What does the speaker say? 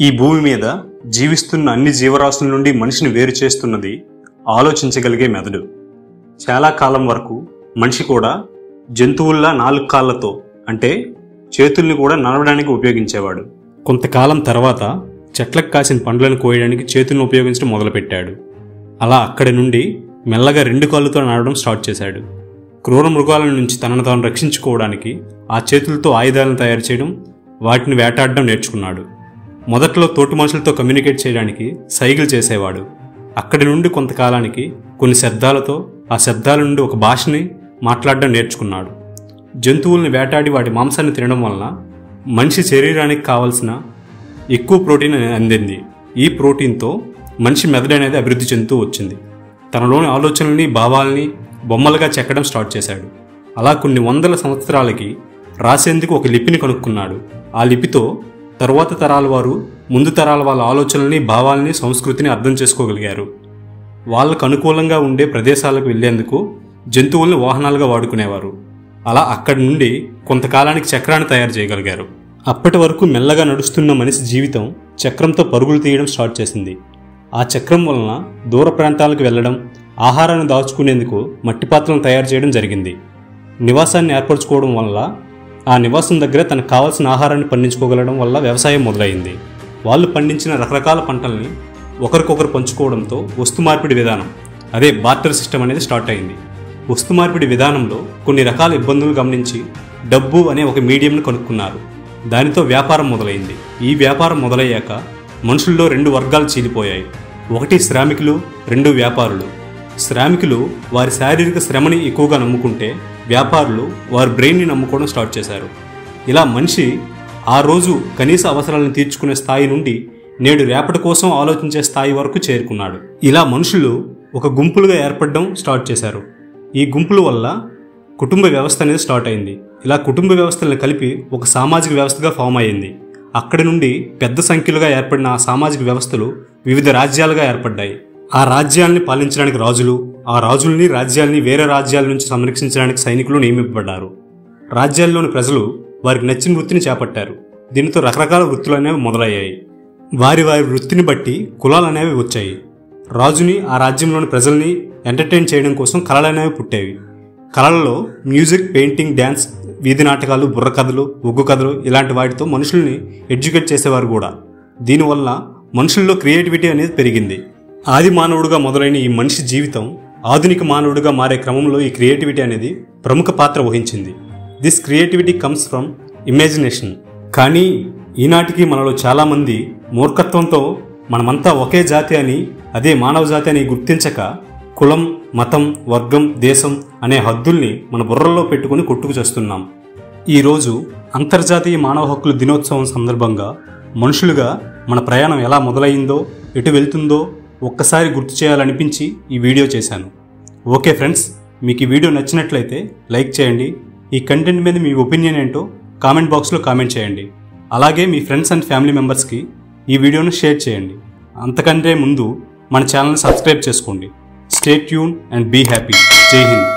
ఈ భూమి మీద జీవిస్తున్న అన్ని జీవరాశుల నుండి మనిషిని వేరు చేస్తున్నది ఆలోచించగలిగే మెదడు. చాలా కాలం వరకు మనిషి కూడా జంతువుల్లా 4 కాళ్ళతో అంటే చేతుల్ని కూడా నడవడానికి ఉపయోగించేవాడు. కొంతకాలం తర్వాత చెట్లకు కాసిన పండ్లను కోయడానికి చేతులను ఉపయోగించడం మొదలుపెట్టాడు. అలా అక్కడి నుండి మెల్లగా 2 కాళ్ళతో నడవడం స్టార్ట్ చేశాడు. క్రూర మృగాల నుంచి తనను తాను రక్షించుకోవడానికి ఆ చేతులతో ఆయుధాలను తయారు చేయడం, వాటిని వేటాడడం నేర్చుకున్నాడు. మొదట్లో తోటి మనుషులతో కమ్యూనికేట్ చేయడానికి సైగలు చేసేవాడు. అక్కడి నుండి కొంతకాలానికి కొన్ని శబ్దాలతో ఆ శబ్దాల నుండి ఒక భాషని మాట్లాడడం నేర్చుకున్నాడు. జంతువుల్ని వేటాడి వాటి మాంసాన్ని తినడం వలన మనిషి శరీరానికి కావలసిన ఎక్కువ ప్రోటీన్ అందింది. ఈ ప్రోటీన్తో మనిషి మెదడు అనేది అభివృద్ధి చెందుతూ వచ్చింది. తనలోని ఆలోచనల్ని భావాల్ని బొమ్మలుగా చెక్కడం స్టార్ట్ చేశాడు. అలా కొన్ని వందల సంవత్సరాలకి రాసేందుకు ఒక లిపిని కనుక్కున్నాడు. ఆ లిపితో తరువాత తరాల వారు ముందు తరాల వాళ్ళ ఆలోచనల్ని భావాల్ని సంస్కృతిని అర్థం చేసుకోగలిగారు. వాళ్ళకు అనుకూలంగా ఉండే ప్రదేశాలకు వెళ్లేందుకు జంతువుల్ని వాహనాలుగా వాడుకునేవారు. అలా అక్కడి నుండి కొంతకాలానికి చక్రాన్ని తయారు చేయగలిగారు. అప్పటి వరకు మెల్లగా నడుస్తున్న మనిషి జీవితం చక్రంతో పరుగులు తీయడం స్టార్ట్ చేసింది. ఆ చక్రం వలన దూర ప్రాంతాలకు వెళ్లడం, ఆహారాన్ని దాచుకునేందుకు మట్టి పాత్రలను తయారు చేయడం జరిగింది. నివాసాన్ని ఏర్పరచుకోవడం వల్ల ఆ నివాసం దగ్గర తనకు కావాల్సిన ఆహారాన్ని పండించుకోగలడం వల్ల వ్యవసాయం మొదలైంది. వాళ్ళు పండించిన రకరకాల పంటల్ని ఒకరికొకరు పంచుకోవడంతో వస్తు మార్పిడి విధానం, అదే బార్టర్ సిస్టమ్ అనేది స్టార్ట్ అయింది. వస్తు మార్పిడి విధానంలో కొన్ని రకాల ఇబ్బందులు గమనించి డబ్బు అనే ఒక మీడియంను కనుక్కున్నారు. దానితో వ్యాపారం మొదలైంది. ఈ వ్యాపారం మొదలయ్యాక మనుషుల్లో 2 వర్గాలు చీలిపోయాయి. ఒకటి శ్రామికులు, 2 వ్యాపారులు. శ్రామికులు వారి శారీరక శ్రమని ఎక్కువగా నమ్ముకుంటే వ్యాపారులు వారి బ్రెయిన్ని నమ్ముకోవడం స్టార్ట్ చేశారు. ఇలా మనిషి ఆ రోజు కనీస అవసరాలను తీర్చుకునే స్థాయి నుండి నేడు రేపటి కోసం ఆలోచించే స్థాయి వరకు చేరుకున్నాడు. ఇలా మనుషులు ఒక గుంపులుగా ఏర్పడడం స్టార్ట్ చేశారు. ఈ గుంపుల వల్ల కుటుంబ వ్యవస్థ అనేది స్టార్ట్ అయింది. ఇలా కుటుంబ వ్యవస్థలను కలిపి ఒక సామాజిక వ్యవస్థగా ఫామ్ అయ్యింది. అక్కడి నుండి పెద్ద సంఖ్యలుగా ఏర్పడిన ఆ సామాజిక వ్యవస్థలు వివిధ రాజ్యాలుగా ఏర్పడ్డాయి. ఆ రాజ్యాల్ని పాలించడానికి రాజులు, ఆ రాజుల్ని రాజ్యాల్ని వేరే రాజ్యాల నుంచి సంరక్షించడానికి సైనికులు నియమింపబడ్డారు. రాజ్యాల్లోని ప్రజలు వారికి నచ్చిన వృత్తిని చేపట్టారు. దీనితో రకరకాల వృత్తులు అనేవి మొదలయ్యాయి. వారి వృత్తిని బట్టి కులాలు అనేవి వచ్చాయి. రాజుని ఆ రాజ్యంలోని ప్రజల్ని ఎంటర్టైన్ చేయడం కోసం కళలు అనేవి పుట్టేవి. కళలలో మ్యూజిక్, పెయింటింగ్, డ్యాన్స్, వీధి నాటకాలు, బుర్ర కథలు, ఒగ్గు కథలు ఇలాంటి వాటితో మనుషుల్ని ఎడ్యుకేట్ చేసేవారు కూడా. దీనివల్ల మనుషుల్లో క్రియేటివిటీ అనేది పెరిగింది. ఆది మానవుడుగా మొదలైన ఈ మనిషి జీవితం ఆధునిక మానవుడిగా మారే క్రమంలో ఈ క్రియేటివిటీ అనేది ప్రముఖ పాత్ర వహించింది. This creativity comes from imagination. కానీ ఈనాటికి మనలో చాలామంది మూర్ఖత్వంతో మనమంతా ఒకే జాతి అని, అదే మానవ జాతి అని గుర్తించక కులం, మతం, వర్గం, దేశం అనే హద్దుల్ని మన బుర్రల్లో పెట్టుకుని కొట్టుకు చేస్తున్నాం. ఈరోజు అంతర్జాతీయ మానవ హక్కుల దినోత్సవం సందర్భంగా మనుషులుగా మన ప్రయాణం ఎలా మొదలైందో, ఎటు వెళ్తుందో ఒక్కసారి గుర్తు చేయాలనిపించి ఈ వీడియో చేశాను. ఓకే ఫ్రెండ్స్, మీకు ఈ వీడియో నచ్చినట్లయితే లైక్ చేయండి. ఈ కంటెంట్ మీద మీ ఒపీనియన్ ఏంటో కామెంట్ బాక్స్లో కామెంట్ చేయండి. అలాగే మీ ఫ్రెండ్స్ అండ్ ఫ్యామిలీ మెంబర్స్కి ఈ వీడియోను షేర్ చేయండి. అంతకంటే ముందు మన ఛానల్ని సబ్స్క్రైబ్ చేసుకోండి. Stay tune and be happy. జై హింద్.